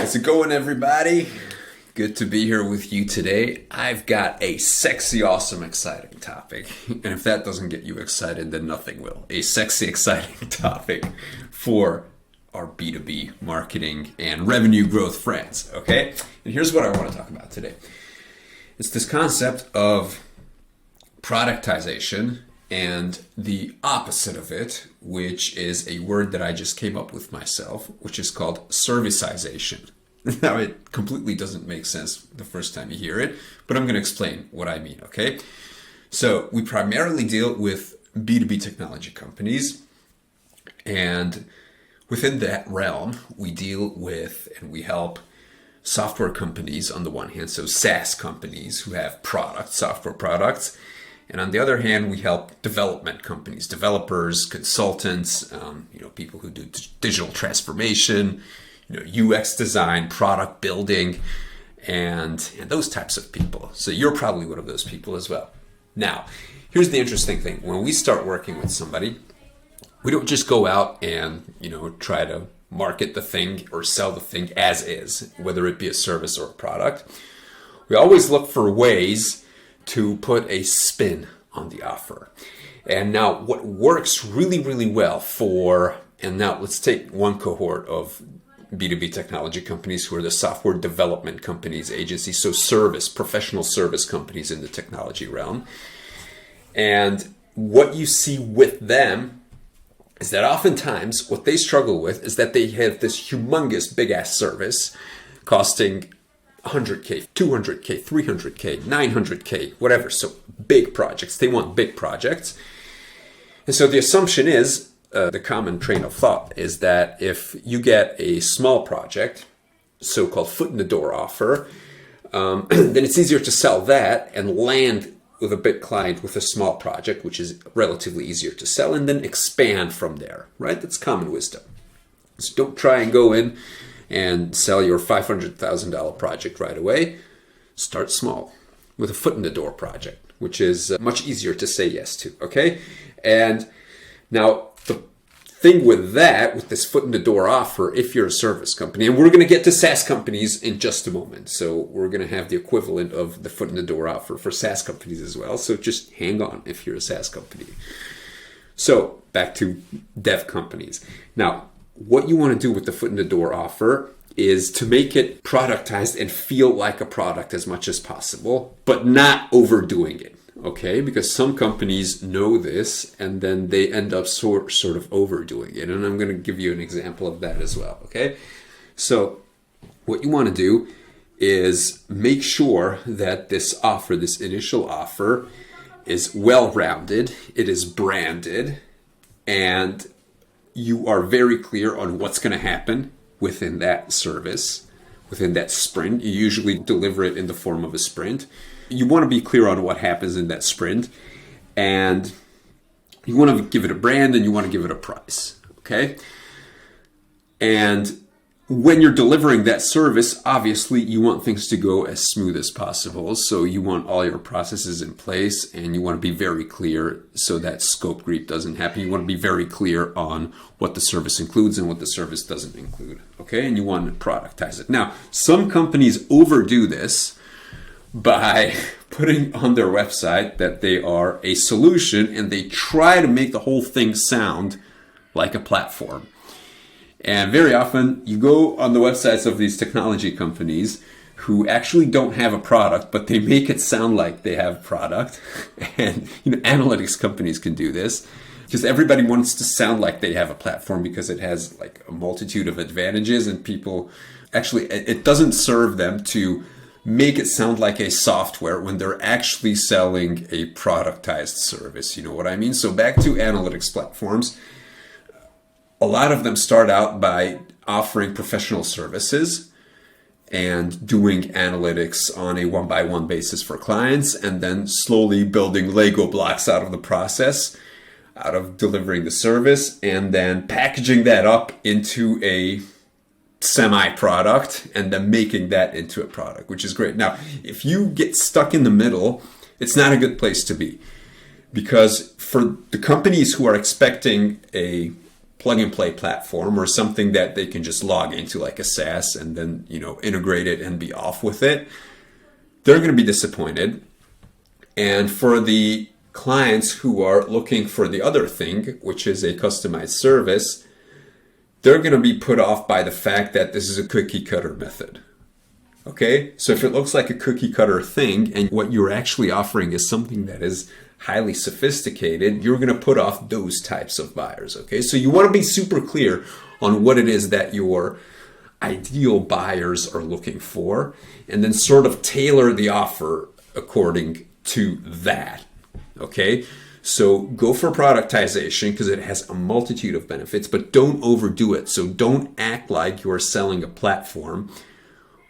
How's it going, everybody? Good to be here with you today. I've got a sexy, awesome, exciting topic. And if that doesn't get you excited, then nothing will. A sexy, exciting topic for our B2B marketing and revenue growth friends, okay? And here's what I want to talk about today. It's this concept of productization and the opposite of it, which is a word that I just came up with myself, which is called servicization. Now, it completely doesn't make sense the first time you hear it, but I'm going to explain what I mean, okay? So we primarily deal with B2B technology companies, and within that realm, we deal with and we help software companies on the one hand, so SaaS companies who have products, software products, and on the other hand, we help development companies, developers, consultants, people who do digital transformation, UX design, product building, and those types of people. So you're probably one of those people as well. Now, here's the interesting thing. When we start working with somebody, we don't just go out and, try to market the thing or sell the thing as is, whether it be a service or a product. We always look for ways to put a spin on the offer. And now what works really, really well and now let's take one cohort of B2B technology companies who are the software development companies, agencies, so professional service companies in the technology realm. And what you see with them is that oftentimes what they struggle with is that they have this humongous big ass service costing 100K, 200K, 300K, 900K, whatever. So big projects. They want big projects. And so the assumption is, the common train of thought is that if you get a small project, so-called foot in the door offer, then it's easier to sell that and land with a big client with a small project, which is relatively easier to sell, and then expand from there, right? That's common wisdom. So don't try and go in and sell your $500,000 project right away. Start small with a foot in the door project, which is much easier to say yes to, okay? And now the thing with this foot in the door offer, if you're a service company, and we're going to get to SaaS companies in just a moment. So we're going to have the equivalent of the foot in the door offer for SaaS companies as well. So just hang on if you're a SaaS company. So back to dev companies. Now, what you want to do with the foot in the door offer is to make it productized and feel like a product as much as possible, but not overdoing it, okay? Because some companies know this and then they end up sort of overdoing it. And I'm going to give you an example of that as well, okay? So what you want to do is make sure that this initial offer is well-rounded, it is branded, and you are very clear on what's going to happen within that service, within that sprint. You usually deliver it in the form of a sprint. You want to be clear on what happens in that sprint, and you want to give it a brand and you want to give it a price, okay? And when you're delivering that service, obviously you want things to go as smooth as possible. So you want all your processes in place and you want to be very clear so that scope creep doesn't happen. You want to be very clear on what the service includes and what the service doesn't include, okay? And you want to productize it. Now, some companies overdo this by putting on their website that they are a solution and they try to make the whole thing sound like a platform. And very often you go on the websites of these technology companies who actually don't have a product, but they make it sound like they have a product. And analytics companies can do this because everybody wants to sound like they have a platform because it has like a multitude of advantages, and people actually, it doesn't serve them to make it sound like a software when they're actually selling a productized service. You know what I mean? So back to analytics platforms. A lot of them start out by offering professional services and doing analytics on a one-by-one basis for clients, and then slowly building Lego blocks out of the process, out of delivering the service, and then packaging that up into a semi-product and then making that into a product, which is great. Now, if you get stuck in the middle, it's not a good place to be, because for the companies who are expecting a plug and play platform or something that they can just log into like a SaaS and then, integrate it and be off with it, they're going to be disappointed. And for the clients who are looking for the other thing, which is a customized service, they're going to be put off by the fact that this is a cookie cutter method. Okay, so if it looks like a cookie cutter thing and what you're actually offering is something that is highly sophisticated, you're going to put off those types of buyers. Okay, so you want to be super clear on what it is that your ideal buyers are looking for, and then sort of tailor the offer according to that. Okay, so go for productization because it has a multitude of benefits, but don't overdo it. So don't act like you're selling a platform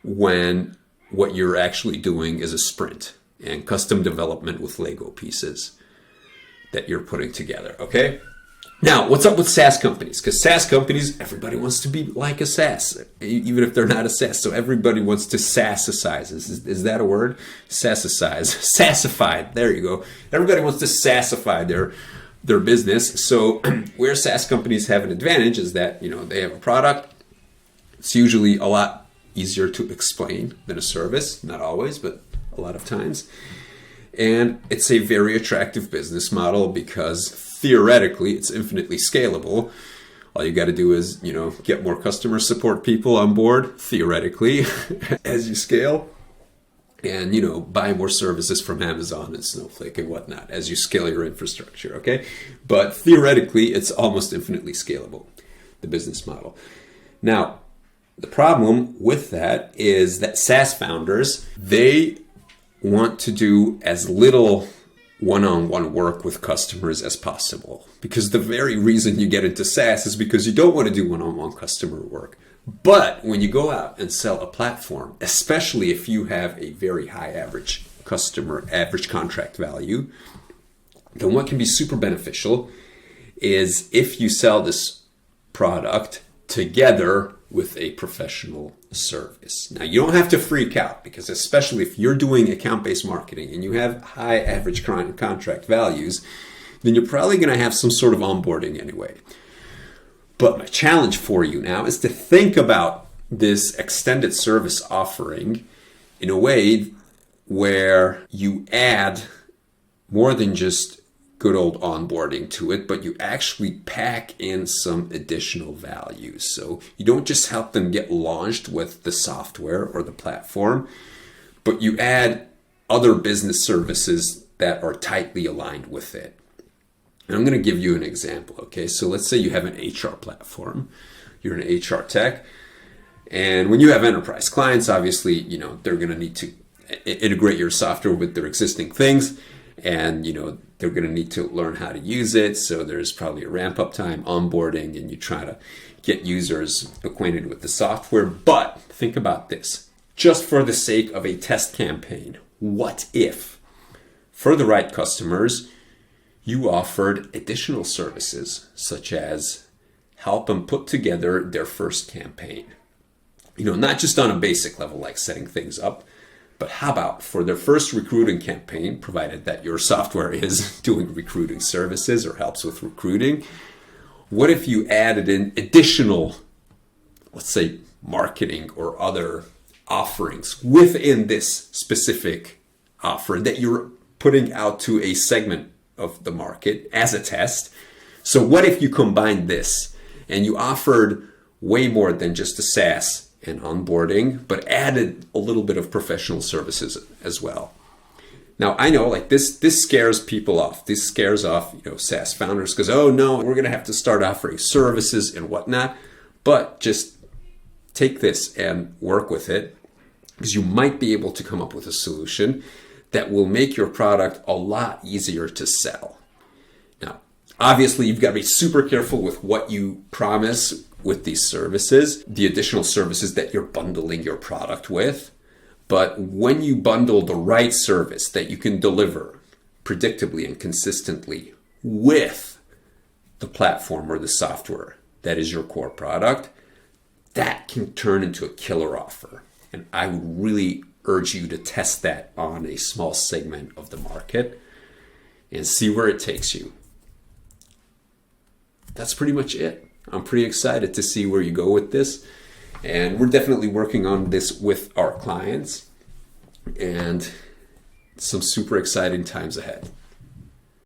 when what you're actually doing is a sprint and custom development with Lego pieces that you're putting together, okay? Now, what's up with SaaS companies? Because SaaS companies, everybody wants to be like a SaaS, even if they're not a SaaS. So everybody wants to SaaSicize. Is that a word? SaaSicize. SaaSify. There you go. Everybody wants to SaaSify their business. So where SaaS companies have an advantage is that, they have a product. It's usually a lot easier to explain than a service. Not always, but a lot of times. And it's a very attractive business model because theoretically it's infinitely scalable. All you got to do is, get more customer support people on board, theoretically, as you scale. And, buy more services from Amazon and Snowflake and whatnot as you scale your infrastructure, okay? But theoretically, it's almost infinitely scalable, the business model. Now, the problem with that is that SaaS founders, they want to do as little one-on-one work with customers as possible, because the very reason you get into SaaS is because you don't want to do one-on-one customer work. But when you go out and sell a platform, especially if you have a very high average contract value, then what can be super beneficial is if you sell this product together with a professional service. Now, you don't have to freak out, because especially if you're doing account-based marketing and you have high average contract values, then you're probably going to have some sort of onboarding anyway. But my challenge for you now is to think about this extended service offering in a way where you add more than just good old onboarding to it, but you actually pack in some additional value. So you don't just help them get launched with the software or the platform, but you add other business services that are tightly aligned with it. And I'm going to give you an example, okay? So let's say you have an HR platform. You're an HR tech. And when you have enterprise clients, obviously, they're going to need to integrate your software with their existing things. And, they're going to need to learn how to use it. So there's probably a ramp up time, onboarding, and you try to get users acquainted with the software. But think about this, just for the sake of a test campaign. What if, for the right customers, you offered additional services, such as help them put together their first campaign? Not just on a basic level, like setting things up, but how about for their first recruiting campaign, provided that your software is doing recruiting services or helps with recruiting? What if you added in additional, let's say, marketing or other offerings within this specific offer that you're putting out to a segment of the market as a test? So what if you combined this and you offered way more than just a SaaS and onboarding, but added a little bit of professional services as well? Now, I know this scares people off. This scares off, SaaS founders, because, oh no, we're going to have to start offering services and whatnot. But just take this and work with it, because you might be able to come up with a solution that will make your product a lot easier to sell. Now, obviously, you've got to be super careful with what you promise with these services, the additional services that you're bundling your product with. But when you bundle the right service that you can deliver predictably and consistently with the platform or the software that is your core product, that can turn into a killer offer. And I would really urge you to test that on a small segment of the market and see where it takes you. That's pretty much it. I'm pretty excited to see where you go with this. And we're definitely working on this with our clients, and some super exciting times ahead.